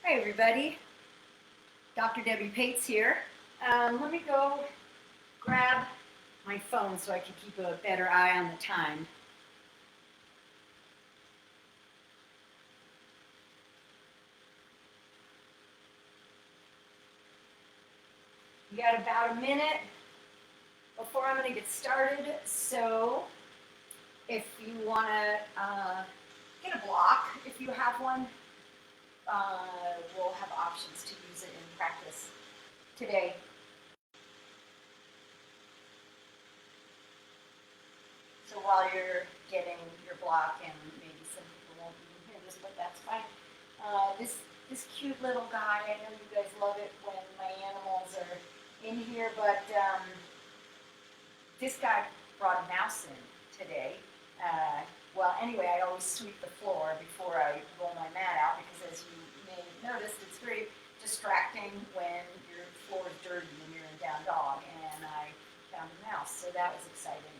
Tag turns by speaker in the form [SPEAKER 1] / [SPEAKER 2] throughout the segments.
[SPEAKER 1] Hi everybody, Dr. Debbie Pates here. Let me go grab my phone so I can keep a better eye on the time. We got about a minute before I'm going to get started, so if you want to get a block, if you have one, we'll have options to use it in practice today. So while you're getting your block, and maybe some people won't even hear this, but that's fine. This cute little guy, I know you guys love it when my animals are in here, but this guy brought a mouse in today. Well, anyway, I always sweep the floor before I roll my mat out because, as you may have noticed, it's very distracting when your floor is dirty and you're in down dog, and I found a mouse, so that was exciting.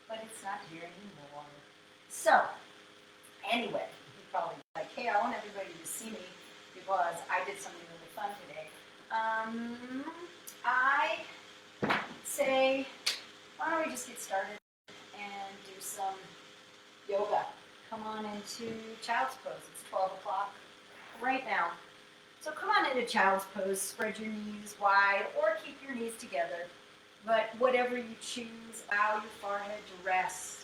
[SPEAKER 1] But it's not here anymore. So, anyway, you're probably like, hey, I want everybody to see me because I did something really fun today. I say, why don't we just get started and do some yoga. Come on into child's pose. It's 12 o'clock right now. So come on into child's pose, spread your knees wide or keep your knees together. But whatever you choose, allow your forehead to rest.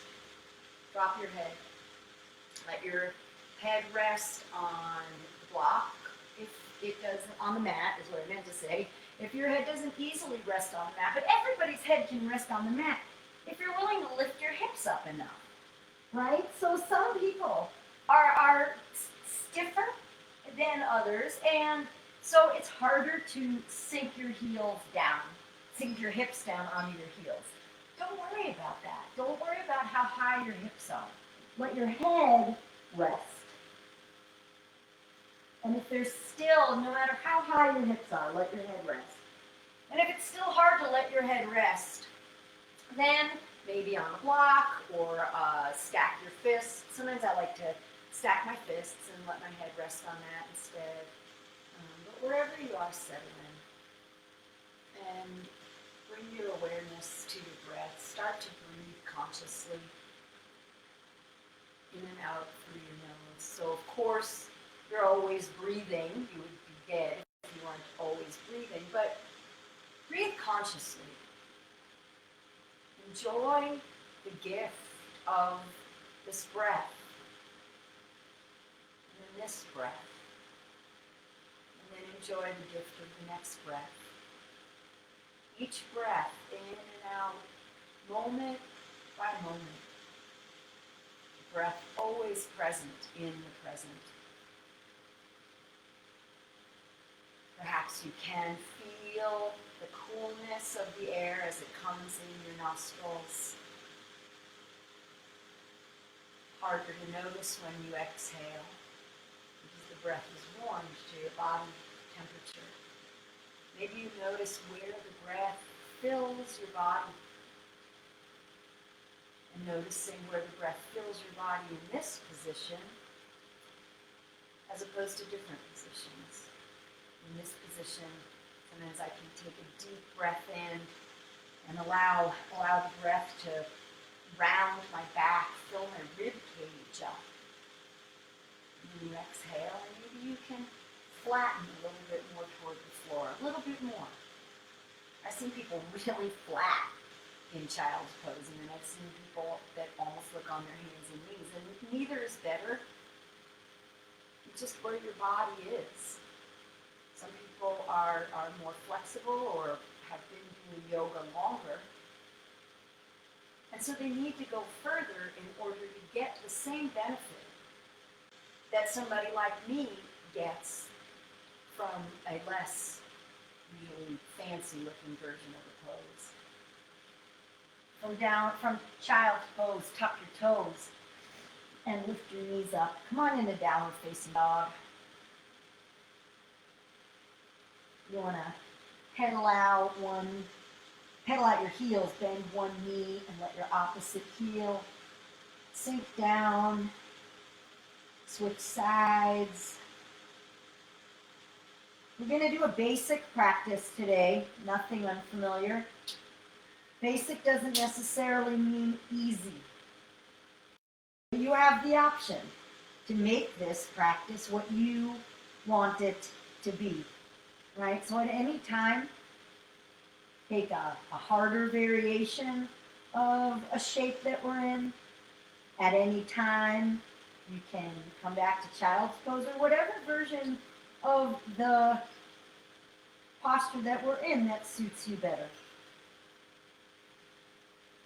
[SPEAKER 1] Drop your head. Let your head rest on the block. If it doesn't, on the mat is what I meant to say. If your head doesn't easily rest on the mat, but everybody's head can rest on the mat if you're willing to lift your hips up enough, right? So some people are stiffer than others, and so it's harder to sink your heels down. Sink your hips down onto your heels. Don't worry about that. Don't worry about how high your hips are. Let your head rest. And if there's still, no matter how high your hips are, let your head rest. And if it's still hard to let your head rest, then maybe on a block or stack your fists. Sometimes I like to stack my fists and let my head rest on that instead. But wherever you are, settle in. And bring your awareness to your breath. Start to breathe consciously in and out through your nose. So, of course, you're always breathing. You would be dead if you weren't always breathing. But breathe consciously. Enjoy the gift of this breath. And then this breath. And then enjoy the gift of the next breath. Each breath, in and out, moment by moment. The breath always present in the present. Perhaps you can feel the coolness of the air as it comes in your nostrils. Harder to notice when you exhale because the breath is warmed to your body temperature. Maybe you notice where the breath fills your body. And noticing where the breath fills your body in this position as opposed to different positions. In this position, sometimes I can take a deep breath in and allow the breath to round my back, fill my rib cage up. And then you exhale, and maybe you can flatten a little bit more toward the floor, a little bit more. I've seen people really flat in child's pose, and then I've seen people that almost look on their hands and knees, and neither is better. It's just where your body is. Some people are more flexible or have been doing yoga longer, and so they need to go further in order to get the same benefit that somebody like me gets from a less usually fancy looking version of the pose. From child's pose, tuck your toes and lift your knees up. Come on into downward facing dog. You want to pedal out your heels, bend one knee and let your opposite heel sink down. Switch sides. We're going to do a basic practice today, nothing unfamiliar. Basic doesn't necessarily mean easy. You have the option to make this practice what you want it to be, right? So at any time, take a harder variation of a shape that we're in. At any time, you can come back to child's pose or whatever version of the posture that we're in that suits you better.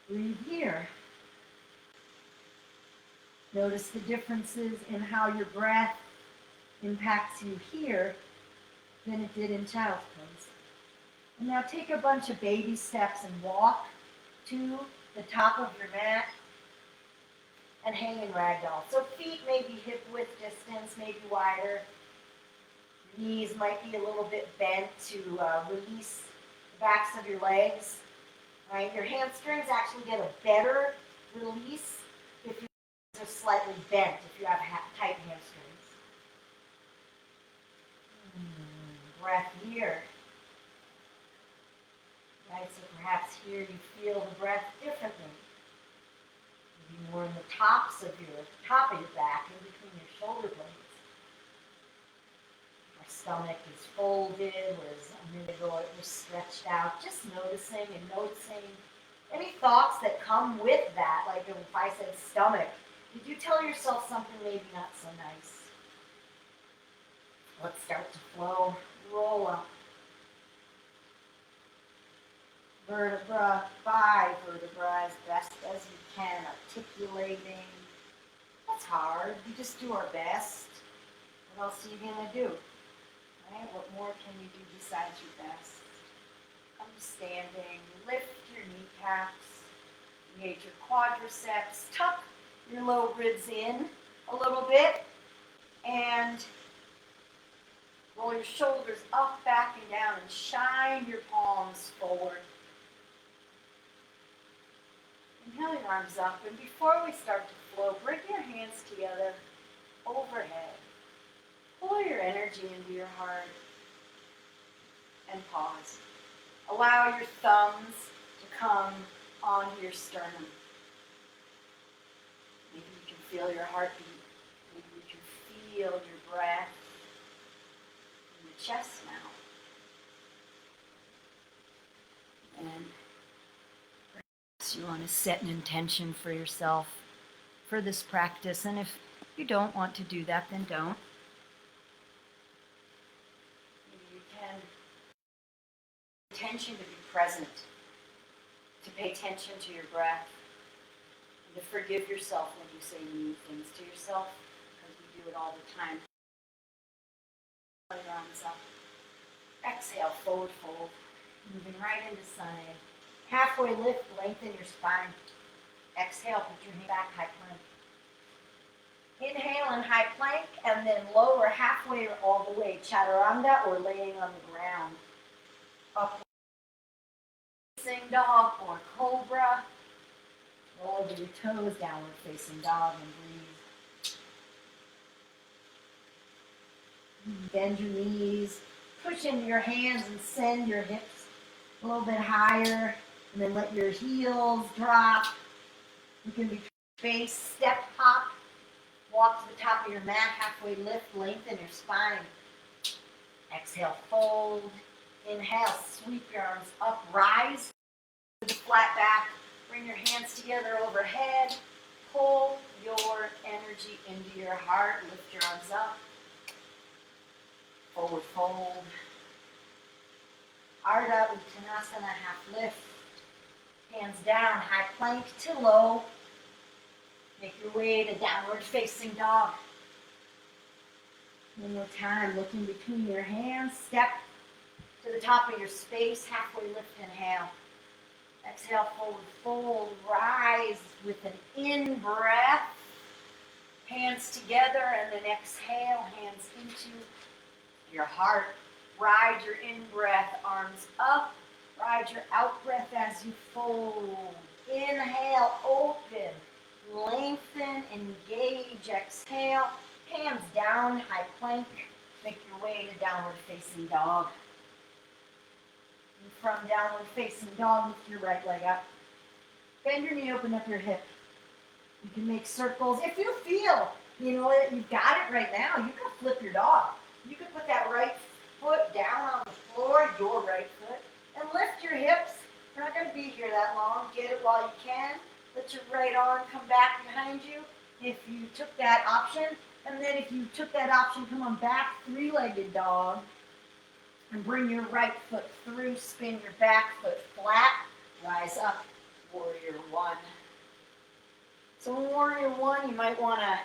[SPEAKER 1] Breathe here. Notice the differences in how your breath impacts you here than it did in child's pose. And now take a bunch of baby steps and walk to the top of your mat and hang in ragdoll. So feet may be hip width distance, maybe wider. Knees might be a little bit bent to release the backs of your legs. Right? Your hamstrings actually get a better release if you're slightly bent, if you have tight hamstrings. Breath here. Right? So perhaps here you feel the breath differently. Maybe more in the top of your back, in between your shoulder blades. Our stomach is folded, whereas a minute ago it was stretched out. Just noticing and noticing any thoughts that come with that. Like if I said stomach, did you tell yourself something maybe not so nice? Let's start to flow. Roll up. Vertebra by vertebra as best as you can, articulating. That's hard. We just do our best. What else are you going to do? Right? What more can you do besides your best? Come to standing. Lift your kneecaps. Engage your quadriceps. Tuck your low ribs in a little bit. And roll your shoulders up, back, and down. And shine your palms forward. Inhale your arms up, and before we start to flow, bring your hands together overhead. Pull your energy into your heart and pause. Allow your thumbs to come onto your sternum. Maybe you can feel your heartbeat. Maybe you can feel your breath in the chest now. And you want to set an intention for yourself for this practice, and if you don't want to do that, then don't. Maybe you can intention to be present, to pay attention to your breath, and to forgive yourself when you say mean things to yourself, because we do it all the time. Your arms up. Exhale, forward fold, moving right into sun A. Halfway lift, lengthen your spine. Exhale, put your knee back, high plank. Inhale in high plank, and then lower halfway or all the way, chaturanga or laying on the ground. Up, facing dog or cobra. Roll over your toes, downward facing dog, and breathe. Bend your knees, push into your hands and send your hips a little bit higher. And then let your heels drop. You can be face, step, hop. Walk to the top of your mat, halfway lift, lengthen your spine. Exhale, fold. Inhale, sweep your arms up, rise to the flat back. Bring your hands together overhead. Pull your energy into your heart. Lift your arms up. Forward fold. Ardha Uttanasana, half lift. Hands down, high plank to low. Make your way to downward facing dog. One more time, looking between your hands. Step to the top of your space, halfway lift, inhale. Exhale, forward fold. Rise with an in-breath. Hands together, and then exhale, hands into your heart. Ride your in-breath, arms up. Ride your out-breath as you fold. Inhale, open, lengthen, engage. Exhale, Hands down, high plank. Make your way to downward facing dog. And from downward facing dog, lift your right leg up. Bend your knee, open up your hip. You can make circles. If you feel, that you've got it right now, you can flip your dog. You can put that right foot down on the floor, your right foot, and lift your hips. We're not going to be here that long. Get it while you can. Let your right arm come back behind you if you took that option. And then if you took that option, come on back, three-legged dog. And bring your right foot through, spin your back foot flat, rise up, warrior one. So in warrior one, you might want to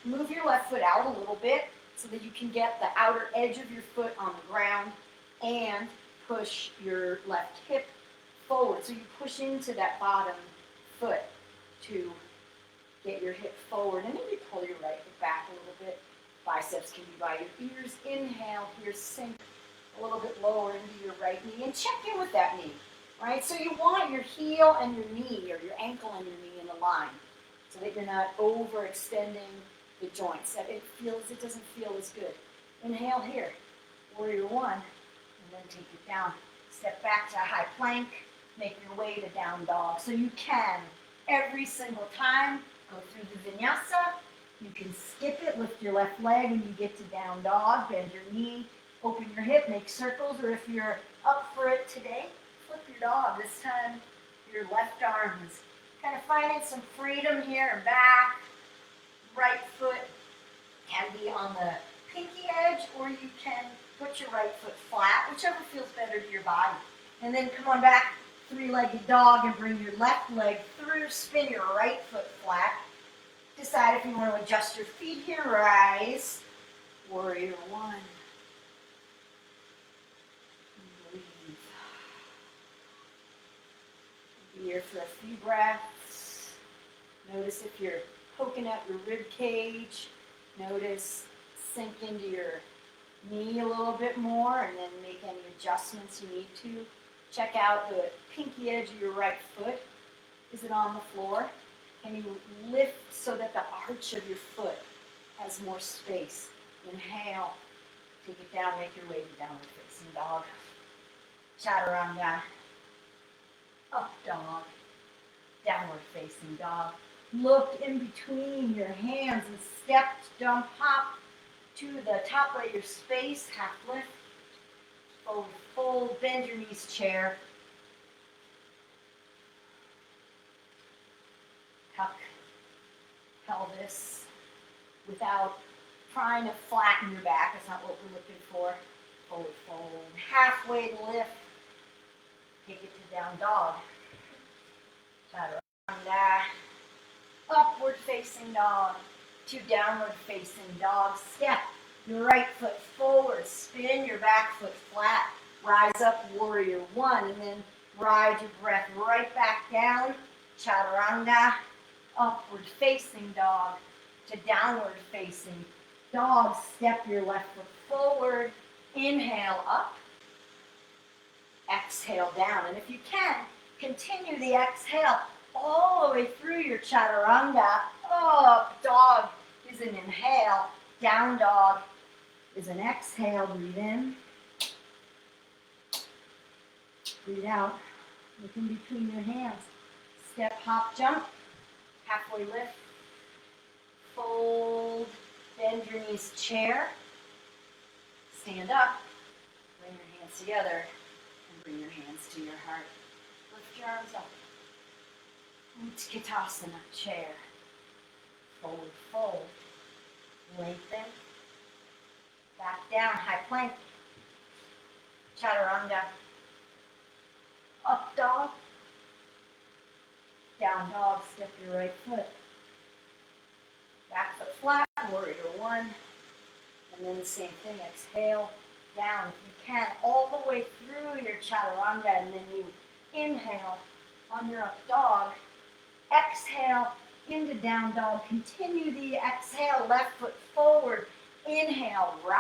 [SPEAKER 1] move your left foot out a little bit so that you can get the outer edge of your foot on the ground and push your left hip forward. So you push into that bottom foot to get your hip forward, and then you pull your right hip back a little bit. Biceps can be by your ears. Inhale here, sink a little bit lower into your right knee, and check in with that knee, right? So you want your heel and your knee, or your ankle and your knee in a line, so that you're not overextending the joints, that it doesn't feel as good. Inhale here, warrior one, and then take it down. Step back to a high plank, make your way to down dog. So you can, every single time, go through the vinyasa. You can skip it, lift your left leg when you get to down dog, bend your knee, open your hip, make circles, or if you're up for it today, flip your dog. This time, your left arm is kind of finding some freedom here and back. Right foot can be on the pinky edge, or you can put your right foot flat, whichever feels better to your body. And then come on back, three-legged dog, and bring your left leg through, spin your right foot flat. Decide if you want to adjust your feet here. Rise. Warrior one. Breathe. Be here for a few breaths. Notice if you're poking out your rib cage. Notice sink into your knee a little bit more, and then make any adjustments you need to. Check out the pinky edge of your right foot. Is it on the floor? Can you lift so that the arch of your foot has more space? Inhale, take it down, make your way to downward facing dog. Chaturanga, up dog, downward facing dog. Look in between your hands and step, jump, hop to the top of your space, half lift, forward fold, bend your knees, chair. Tuck pelvis without trying to flatten your back. That's not what we're looking for. Forward fold. Halfway lift. Take it to down dog. Chaturanga. Upward facing dog to downward facing dog. Step your right foot forward. Spin your back foot flat. Rise up, warrior one, and then ride your breath right back down. Chaturanga. Upward facing dog to downward facing dog. Step your left foot forward. Inhale up. Exhale down. And if you can, continue the exhale all the way through your chaturanga. Up dog is an inhale. Down dog is an exhale. Breathe in. Breathe out. Look in between your hands. Step, hop, jump. Halfway lift, fold, bend your knees, chair, stand up, bring your hands together, and bring your hands to your heart. Lift your arms up. Utkatasana, chair, forward fold, lengthen, back down, high plank, chaturanga, up dog, down dog, step your right foot. Back foot flat, warrior one. And then the same thing, exhale, down. If you can, all the way through your chaturanga, and then you inhale on your up dog. Exhale into down dog. Continue the exhale, left foot forward. Inhale, right.